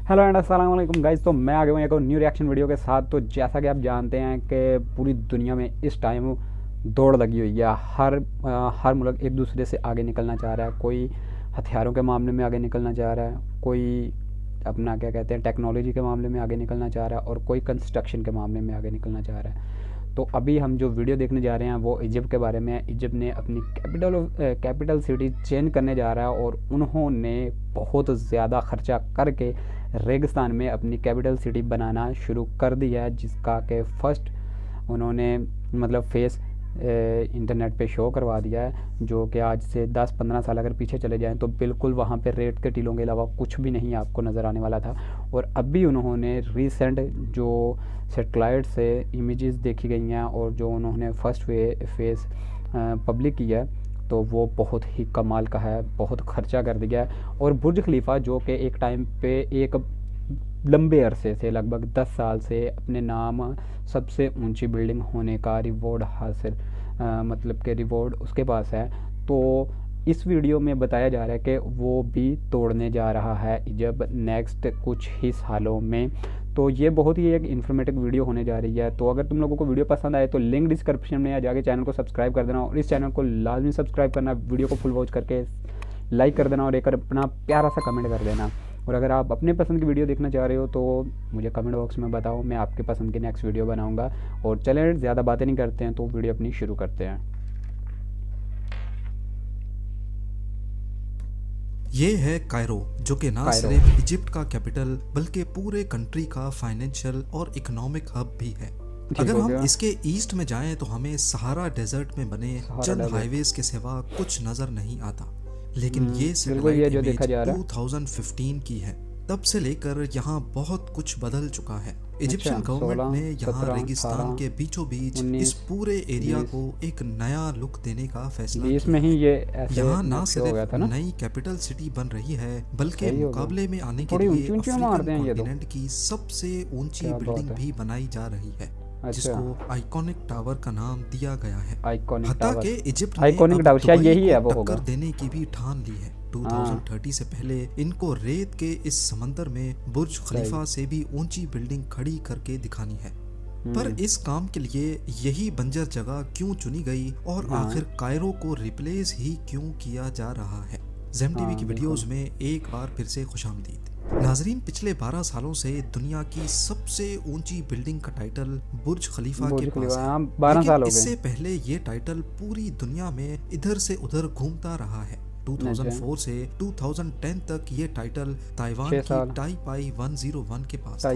Hello and अस्सलाम वालेकुम guys. तो मैं आ गया हूँ एक और न्यू रिएक्शन वीडियो के साथ। तो जैसा कि आप जानते हैं कि पूरी दुनिया में इस टाइम दौड़ लगी हुई है। हर मुल्क एक दूसरे से आगे निकलना चाह रहा है। कोई हथियारों के मामले में आगे निकलना चाह रहा है, कोई अपना क्या कहते हैं टेक्नोलॉजी के मामले में आगे निकलना चाह रहा है, और कोई कंस्ट्रक्शन के मामले में आगे निकलना चाह रहा है। तो अभी हम जो वीडियो देखने जा रहे हैं वो इजिप्ट के बारे में है। इजिप्ट ने अपनी कैपिटल सिटी चेंज करने जा रहा है, और उन्होंने बहुत ज़्यादा खर्चा करके रेगिस्तान में अपनी कैपिटल सिटी बनाना शुरू कर दिया है, जिसका कि फ़र्स्ट उन्होंने मतलब फेस इंटरनेट पे शो करवा दिया है। जो कि आज से 10-15 साल अगर पीछे चले जाएं तो बिल्कुल वहाँ पे रेत के टीलों के अलावा कुछ भी नहीं आपको नज़र आने वाला था। और अभी उन्होंने रिसेंट जो सेटेलाइट से इमेजेस देखी गई हैं और जो उन्होंने फर्स्ट फेस पब्लिक किया है, तो वो बहुत ही कमाल का है। बहुत खर्चा कर दिया है। और बुर्ज खलीफा जो कि एक टाइम पे एक लंबे अरसे से लगभग 10 साल से अपने नाम सबसे ऊंची बिल्डिंग होने का रिवॉर्ड हासिल मतलब कि रिवॉर्ड उसके पास है। तो इस वीडियो में बताया जा रहा है कि वो भी तोड़ने जा रहा है जब नेक्स्ट कुछ ही सालों में। तो ये बहुत ही एक इन्फॉर्मेटिव वीडियो होने जा रही है। तो अगर तुम लोगों को वीडियो पसंद आए तो लिंक डिस्क्रिप्शन में जाके चैनल को सब्सक्राइब कर देना, और इस चैनल को लाजमी सब्सक्राइब करना, वीडियो को फुल वॉच करके लाइक कर देना, और एक अपना प्यारा सा कमेंट कर देना। और अगर आप अपने पसंद की वीडियो देखना चाह रहे हो तो मुझे कमेंट बॉक्स में बताओ, मैं आपके पसंद की नेक्स्ट वीडियो बनाऊंगा। और चलें ज़्यादा बातें नहीं करते हैं, तो वीडियो अपनी शुरू करते हैं। ये है कायरो, जो कि ना सिर्फ इजिप्ट का कैपिटल बल्कि पूरे कंट्री का फाइनेंशियल और इकोनॉमिक हब भी है। अगर हम इसके ईस्ट में जाएं तो हमें सहारा डेजर्ट में बने चंद हाईवेज के सिवा कुछ नजर नहीं आता। लेकिन ये सैटेलाइट इमेज 2015 की है। तब से लेकर यहाँ बहुत कुछ बदल चुका है। इजिप्शियन गवर्नमेंट ने यहाँ रेगिस्तान के बीचों बीच इस पूरे एरिया को एक नया लुक देने का फैसला किया है। यहाँ ना सिर्फ नई कैपिटल सिटी बन रही है बल्कि मुकाबले में आने के लिए अफ्रीकन कॉन्टिनेंट की सबसे ऊंची बिल्डिंग भी बनाई जा रही है, जिसको आइकॉनिक टावर का नाम दिया गया है। हालांकि इजिप्ट ने टक्कर देने की भी ठान ली है। 2030 से पहले इनको रेत के इस समंदर में बुर्ज खलीफा से भी ऊंची बिल्डिंग खड़ी करके दिखानी है। पर इस काम के लिए यही बंजर जगह क्यों चुनी गई, और आखिर कायरो को रिप्लेस ही क्यों किया जा रहा है? ज़ेम टीवी की वीडियोस में एक बार फिर से खुशामदीद। नाजरीन, पिछले 12 सालों से दुनिया की सबसे ऊंची बिल्डिंग का टाइटल बुर्ज खलीफा के पास है। 12 साल हो गए। इससे पहले ये टाइटल पूरी दुनिया में इधर से उधर घूमता रहा है। 2004 से 2010 तक ये टाइटल ताइवान की टाइपाई 101 के पास था।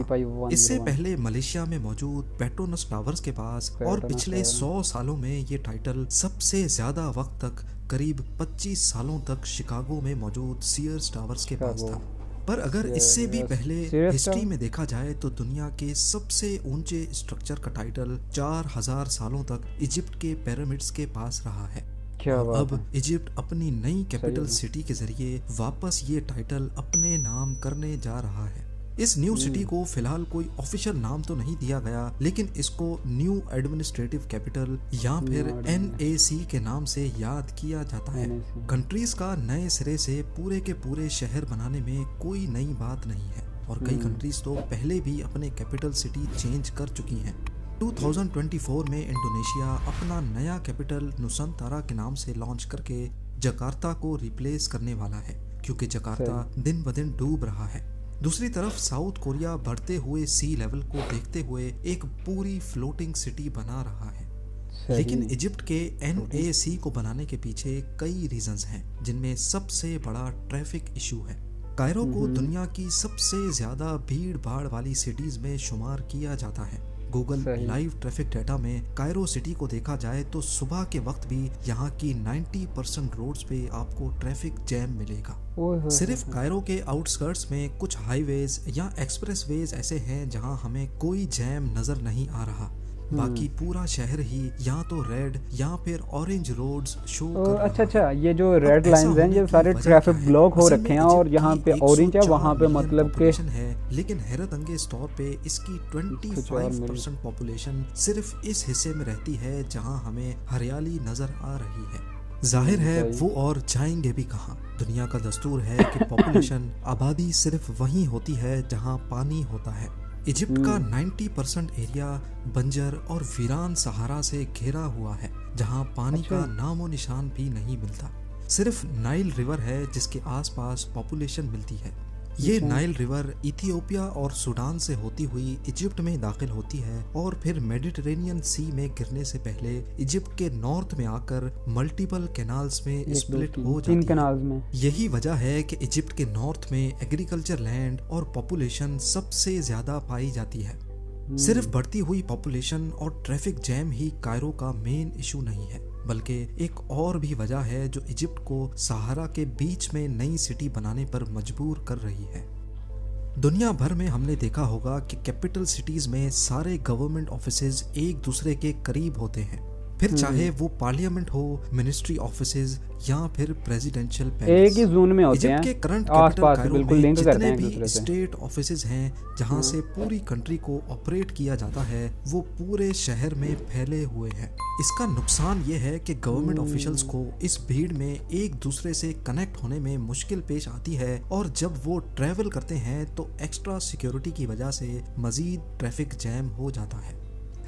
इससे पहले मलेशिया में मौजूद पेट्रोनस टावर्स के पास, और पिछले 100 सालों में ये टाइटल सबसे ज्यादा वक्त तक करीब 25 सालों तक शिकागो में मौजूद सीयर्स टावर्स के पास था। पर अगर इससे भी पहले हिस्ट्री में देखा जाए तो दुनिया के सबसे ऊंचे स्ट्रक्चर का टाइटल 4000 सालों तक इजिप्ट के पिरामिड्स के पास रहा है। अब इजिप्ट अपनी नई कैपिटल सिटी के जरिए वापस ये टाइटल अपने नाम करने जा रहा है। इस न्यू सिटी को फिलहाल कोई ऑफिशियल नाम तो नहीं दिया गया, लेकिन इसको न्यू एडमिनिस्ट्रेटिव कैपिटल या फिर NAC के नाम से याद किया जाता है। कंट्रीज का नए सिरे से पूरे के पूरे शहर बनाने में कोई नई बात नहीं है, और कई कंट्रीज तो पहले भी अपने कैपिटल सिटी चेंज कर चुकी हैं। 2024 में इंडोनेशिया अपना नया कैपिटल नुसंतारा के नाम से लॉन्च करके जकार्ता को रिप्लेस करने वाला है, क्योंकि जकार्ता दिन ब दिन डूब रहा है। दूसरी तरफ साउथ कोरिया बढ़ते हुए सी लेवल को देखते हुए एक पूरी फ्लोटिंग सिटी बना रहा है। लेकिन इजिप्ट के NAC को बनाने के पीछे कई रीजंस हैं, जिनमें सबसे बड़ा ट्रैफिक इशू है। कायरो को दुनिया की सबसे ज्यादा भीड़ भाड़ वाली सिटीज में शुमार किया जाता है। गूगल लाइव ट्रैफिक डेटा में कायरो सिटी को देखा जाए तो सुबह के वक्त भी यहाँ की 90% रोड्स पे आपको ट्रैफिक जैम मिलेगा। सिर्फ कायरो के आउटस्कर्ट्स में कुछ हाईवेज या एक्सप्रेसवेज ऐसे हैं जहाँ हमें कोई जैम नजर नहीं आ रहा। बाकी पूरा शहर ही या तो रेड या फिर ऑरेंज रोड्स शो कर रहा है। अच्छा, ये जो रेड लाइंस हैं ये सारे ट्रैफिक ब्लॉक हो रखे हैं, और यहाँ पे ऑरेंज है, वहाँ पे मतलब के है। लेकिन हैरत अंगेज तौर पे इसकी 25% पॉपुलेशन सिर्फ इस हिस्से में रहती है जहाँ हमें हरियाली नजर आ रही है। जाहिर है वो और जाएंगे भी कहाँ। दुनिया का दस्तूर है कि पॉपुलेशन आबादी सिर्फ वहीं होती है जहाँ पानी होता है। इजिप्ट का 90% एरिया बंजर और वीरान सहारा से घिरा हुआ है, जहाँ पानी का नामो निशान भी नहीं मिलता। सिर्फ नाइल रिवर है जिसके आसपास पॉपुलेशन मिलती है। ये नाइल रिवर इथियोपिया और सूडान से होती हुई इजिप्ट में दाखिल होती है और फिर मेडिटेरेनियन सी में गिरने से पहले इजिप्ट के नॉर्थ में आकर मल्टीपल कैनाल्स में स्प्लिट हो जाती है। यही वजह है कि इजिप्ट के नॉर्थ में एग्रीकल्चर लैंड और पॉपुलेशन सबसे ज्यादा पाई जाती है। सिर्फ बढ़ती हुई पॉपुलेशन और ट्रैफिक जैम ही कायरो का मेन इशू नहीं है, बल्कि एक और भी वजह है जो इजिप्ट को सहारा के बीच में नई सिटी बनाने पर मजबूर कर रही है। दुनिया भर में हमने देखा होगा कि कैपिटल सिटीज में सारे गवर्नमेंट ऑफिसेज एक दूसरे के करीब होते हैं, फिर चाहे वो पार्लियामेंट हो, मिनिस्ट्री ऑफिसेज या फिर प्रेसिडेंशियल पैलेस, एक ही जोन में होते हैं। इजिप्ट के करंट कैपिटल कायरो में जितने भी स्टेट ऑफिसेज हैं जहां से पूरी कंट्री को ऑपरेट किया जाता है, वो पूरे शहर में फैले हुए हैं। इसका नुकसान ये है कि गवर्नमेंट ऑफिशियल्स को इस भीड़ में एक दूसरे से कनेक्ट होने में मुश्किल पेश आती है, और जब वो ट्रैवल करते हैं तो एक्स्ट्रा सिक्योरिटी की वजह से मजीद ट्रैफिक जैम हो जाता है।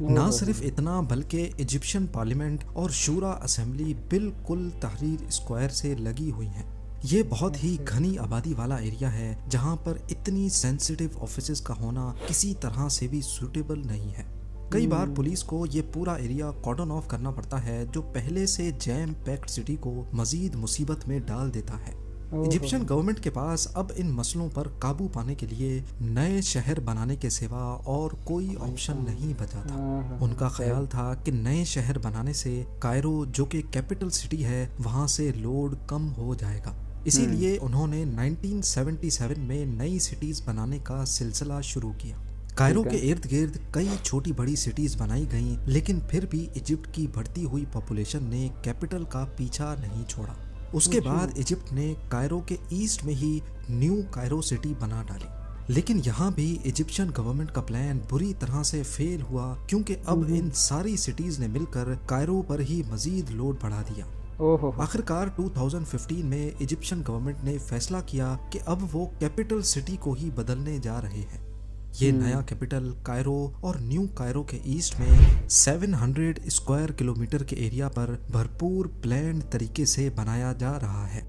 ना सिर्फ इतना, बल्कि इजिप्शियन पार्लियामेंट और शूरा असेंबली बिल्कुल तहरीर स्क्वायर से लगी हुई हैं। ये बहुत ही घनी आबादी वाला एरिया है जहाँ पर इतनी सेंसिटिव ऑफिसेज का होना किसी तरह से भी सूटेबल नहीं है। कई बार पुलिस को ये पूरा एरिया कॉर्डन ऑफ करना पड़ता है, जो पहले से जैम पैक्ड सिटी को मजीद मुसीबत में डाल देता है। इजिप्शियन गवर्नमेंट के पास अब इन मसलों पर काबू पाने के लिए नए शहर बनाने के सिवा और कोई ऑप्शन नहीं बचा था। उनका ख्याल था कि नए शहर बनाने से कायरो, जो कि कैपिटल सिटी है, वहां से लोड कम हो जाएगा। इसीलिए उन्होंने 1977 में नई सिटीज बनाने का सिलसिला शुरू किया। कायरो के इर्द गिर्द कई छोटी बड़ी सिटीज बनाई गईं, लेकिन फिर भी इजिप्ट की बढ़ती हुई पॉपुलेशन ने कैपिटल का पीछा नहीं छोड़ा। उसके बाद इजिप्ट ने कायरो के ईस्ट में ही न्यू कायरो सिटी बना डाली, लेकिन यहाँ भी इजिप्शियन गवर्नमेंट का प्लान बुरी तरह से फेल हुआ, क्योंकि अब इन सारी सिटीज ने मिलकर कायरो पर ही मजीद लोड बढ़ा दिया। आखिरकार 2015 में इजिप्शियन गवर्नमेंट ने फैसला किया कि अब वो कैपिटल सिटी को ही बदलने जा रहे हैं। ये नया कैपिटल कायरो और न्यू कायरो के ईस्ट में 700 स्क्वायर किलोमीटर के एरिया पर भरपूर प्लान्ड तरीके से बनाया जा रहा है।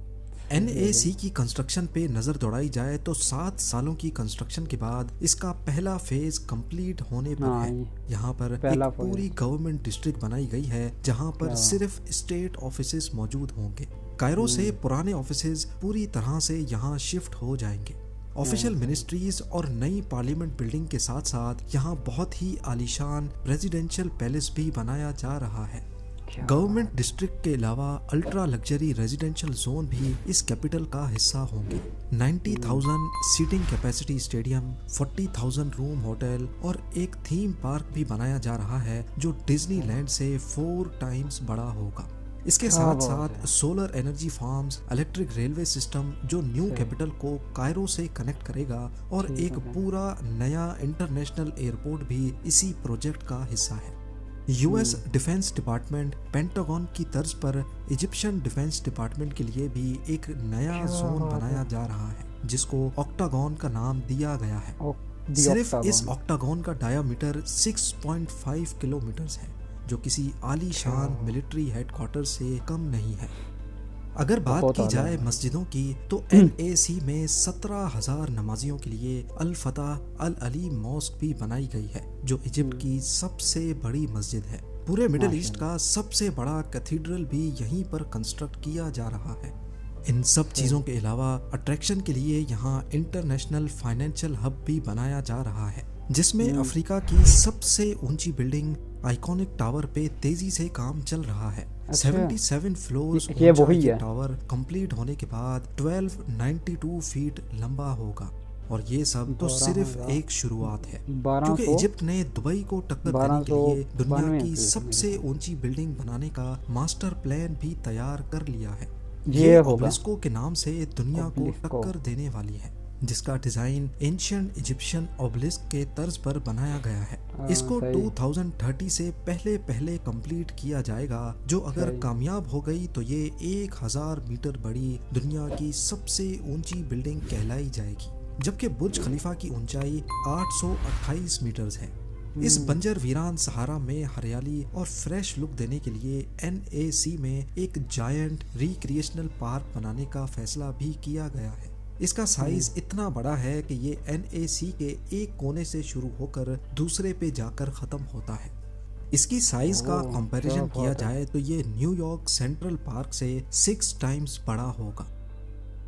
NAC की कंस्ट्रक्शन पे नजर दौड़ाई जाए तो 7 सालों की कंस्ट्रक्शन के बाद इसका पहला फेज कंप्लीट होने पर है। यहाँ पर एक पूरी गवर्नमेंट डिस्ट्रिक्ट बनाई गई है जहाँ पर सिर्फ स्टेट ऑफिसेज मौजूद होंगे। कायरो से पुराने ऑफिसेज पूरी तरह से यहाँ शिफ्ट हो जाएंगे। ऑफिशियल मिनिस्ट्रीज और नई पार्लियामेंट बिल्डिंग के साथ साथ यहाँ बहुत ही आलीशान प्रेसिडेंशियल पैलेस भी बनाया जा रहा है। गवर्नमेंट डिस्ट्रिक्ट के अलावा अल्ट्रा लग्जरी रेजिडेंशियल जोन भी इस कैपिटल का हिस्सा होंगे। 90,000 seating capacity stadium, 40,000 room hotel और एक थीम पार्क भी बनाया जा रहा है, जो डिज्नीलैंड से 4 टाइम्स बड़ा होगा। इसके साथ साथ solar energy farms, electric railway system जो न्यू कैपिटल को कायरो से कनेक्ट करेगा, और एक पूरा नया इंटरनेशनल एयरपोर्ट भी इसी प्रोजेक्ट का हिस्सा है। यूएस डिफेंस डिपार्टमेंट पेंटागन की तर्ज पर इजिप्शियन डिफेंस डिपार्टमेंट के लिए भी एक नया जोन बनाया जा रहा है, जिसको ऑक्टागन का नाम दिया गया है। सिर्फ इस ऑक्टागन का डायामीटर 6.5 किलोमीटर है, जो किसी आलीशान मिलिट्री हेडक्वार्टर से कम नहीं है। अगर बात की जाए मस्जिदों की, तो NAC में 17,000 नमाजियों के लिए अल फतह अल अली मॉस्क भी बनाई गई है, जो इजिप्ट की सबसे बड़ी मस्जिद है। पूरे मिडिल ईस्ट का सबसे बड़ा कैथीड्रल भी यहीं पर कंस्ट्रक्ट किया जा रहा है। इन सब चीज़ों के अलावा अट्रैक्शन के लिए यहाँ इंटरनेशनल फाइनेंशियल हब भी बनाया जा रहा है, जिसमें अफ्रीका की सबसे ऊंची बिल्डिंग आइकॉनिक टावर पे तेजी से काम चल रहा है। 77 फ्लोर्स ऊंचा टावर कंप्लीट होने के बाद 1292 फीट लंबा होगा, और ये सब तो सिर्फ एक शुरुआत है, क्योंकि इजिप्ट ने दुबई को टक्कर देने के लिए दुनिया की सबसे ऊंची बिल्डिंग बनाने का मास्टर प्लान भी तैयार कर लिया है। ये ओबेलिस्को के नाम से दुनिया को टक्कर देने वाली है। जिसका डिजाइन एंशिएंट इजिप्शियन ओबलिस्क के तर्ज पर बनाया गया है। इसको 2030 से पहले कंप्लीट किया जाएगा, जो अगर कामयाब हो गई तो ये 1000 मीटर बड़ी दुनिया की सबसे ऊंची बिल्डिंग कहलाई जाएगी, जबकि बुर्ज खलीफा की ऊंचाई 828 मीटर्स है। इस बंजर वीरान सहारा में हरियाली और फ्रेश लुक देने के लिए NAC में एक जायंट रिक्रिएशनल पार्क बनाने का फैसला भी किया गया है। इसका साइज इतना बड़ा है कि ये NAC के एक कोने से शुरू होकर दूसरे पे जाकर खत्म होता है। इसकी साइज का कंपैरिजन किया जाए तो ये न्यूयॉर्क सेंट्रल पार्क से 6 टाइम्स बड़ा होगा।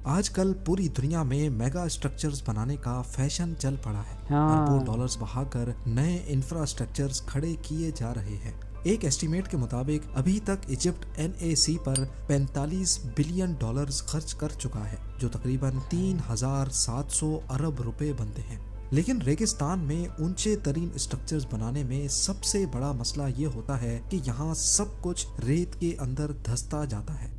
आजकल पूरी दुनिया में मेगा स्ट्रक्चर्स बनाने का फैशन चल पड़ा है। अरबों डॉलर्स बहाकर नए इंफ्रास्ट्रक्चर्स खड़े किए जा रहे हैं। एक एस्टीमेट के मुताबिक अभी तक इजिप्ट NAC पर 45 बिलियन डॉलर्स खर्च कर चुका है, जो तकरीबन 3700 अरब रुपए बनते हैं। लेकिन रेगिस्तान में ऊंचे तरीन स्ट्रक्चर्स बनाने में सबसे बड़ा मसला ये होता है कि यहाँ सब कुछ रेत के अंदर धंसता जाता है।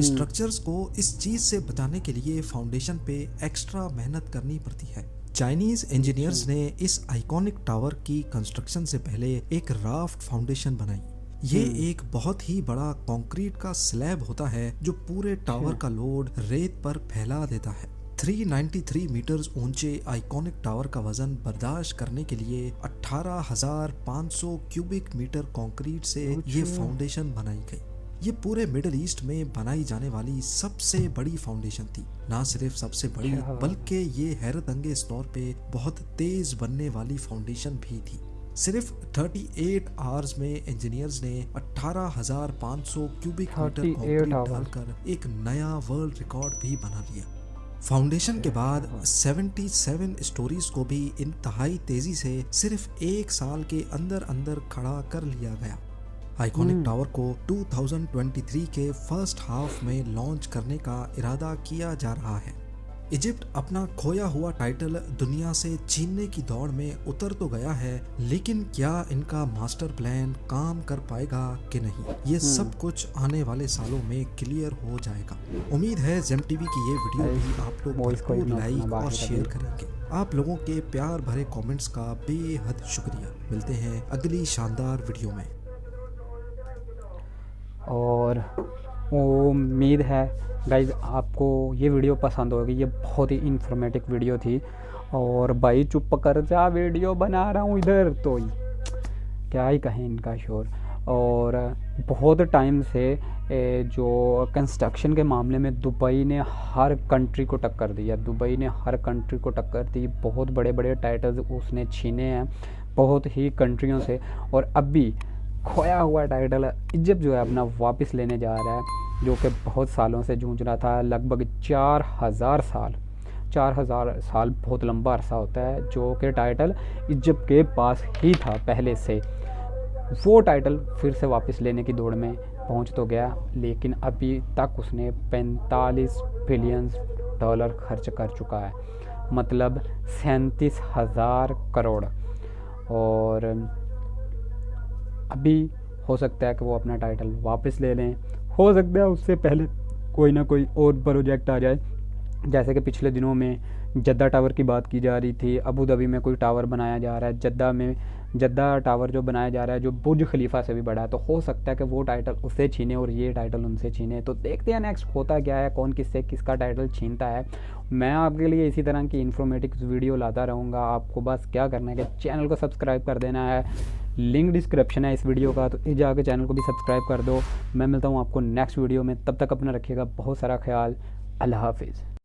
स्ट्रक्चर्स को इस चीज से बचाने के लिए फाउंडेशन पे एक्स्ट्रा मेहनत करनी पड़ती है। चाइनीज इंजीनियर्स ने इस आइकॉनिक टावर की कंस्ट्रक्शन से पहले एक राफ्ट फाउंडेशन बनाई। ये एक बहुत ही बड़ा कंक्रीट का स्लैब होता है जो पूरे टावर का लोड रेत पर फैला देता है। 393 मीटर्स ऊंचे आइकॉनिक टावर का वजन बर्दाश्त करने के लिए 18,500 क्यूबिक मीटर कंक्रीट से ये फाउंडेशन बनाई गई। ये पूरे मिडिल ईस्ट में बनाई जाने वाली सबसे बड़ी फाउंडेशन थी। ना सिर्फ सबसे बड़ी, बल्कि ये हैरत अंगेज तौर पे बहुत तेज बनने वाली फाउंडेशन भी थी। सिर्फ 38 आवर्स में इंजीनियर्स ने 18,500 क्यूबिक मीटर कंक्रीट डालकर एक नया वर्ल्ड रिकॉर्ड भी बना लिया। फाउंडेशन के बाद 77 स्टोरीज को भी इंतहाई तेजी से सिर्फ 1 साल के अंदर खड़ा कर लिया गया। आइकॉनिक टावर को 2023 के फर्स्ट हाफ में लॉन्च करने का इरादा किया जा रहा है। इजिप्ट अपना खोया हुआ टाइटल दुनिया से छीनने की दौड़ में उतर तो गया है, लेकिन क्या इनका मास्टर प्लान काम कर पाएगा कि नहीं, ये सब कुछ आने वाले सालों में क्लियर हो जाएगा। उम्मीद है जेम टीवी की ये वीडियो भी आप लोग भरपूर लाइक और शेयर करेंगे। आप लोगों के प्यार भरे कमेंट्स का बेहद शुक्रिया। मिलते हैं अगली शानदार वीडियो में। और उम्मीद है गाइज आपको ये वीडियो पसंद होगी। ये बहुत ही इंफॉर्मेटिव वीडियो थी। और भाई चुप कर जा, वीडियो बना रहा हूँ इधर, तो क्या ही कहें इनका शोर। और बहुत टाइम से जो कंस्ट्रक्शन के मामले में दुबई ने हर कंट्री को टक्कर दी है। दुबई ने हर कंट्री को टक्कर दी। बहुत बड़े बड़े टाइटल्स उसने छीने हैं बहुत ही कंट्रियों से। और अब भी खोया हुआ टाइटल इजिप्ट जो है अपना वापस लेने जा रहा है, जो कि बहुत सालों से जूझ रहा था। लगभग 4000 साल बहुत लंबा अरसा होता है, जो कि टाइटल इजिप्ट के पास ही था पहले से। वो टाइटल फिर से वापस लेने की दौड़ में पहुंच तो गया, लेकिन अभी तक उसने 45 बिलियन डॉलर खर्च कर चुका है, मतलब 37,000 करोड़। और अभी हो सकता है कि वो अपना टाइटल वापस ले लें। हो सकता है उससे पहले कोई ना कोई और प्रोजेक्ट आ जाए, जैसे कि पिछले दिनों में जद्दा टावर की बात की जा रही थी। अबू धाबी में कोई टावर बनाया जा रहा है, जद्दा टावर जो बनाया जा रहा है जो बुर्ज खलीफा से भी बड़ा है। तो हो सकता है कि वो टाइटल उससे छीने और ये टाइटल उनसे छीने। तो देखते हैं नेक्स्ट होता क्या है, कौन किससे किसका टाइटल छीनता है। मैं आपके लिए इसी तरह की इन्फॉर्मेटिव वीडियो लाता रहूँगा। आपको बस क्या करना है कि चैनल को सब्सक्राइब कर देना है। लिंक डिस्क्रिप्शन है इस वीडियो का, तो इस जाके चैनल को भी सब्सक्राइब कर दो। मैं मिलता हूँ आपको नेक्स्ट वीडियो में, तब तक अपना रखिएगा बहुत सारा ख्याल। अल्लाह हाफिज़।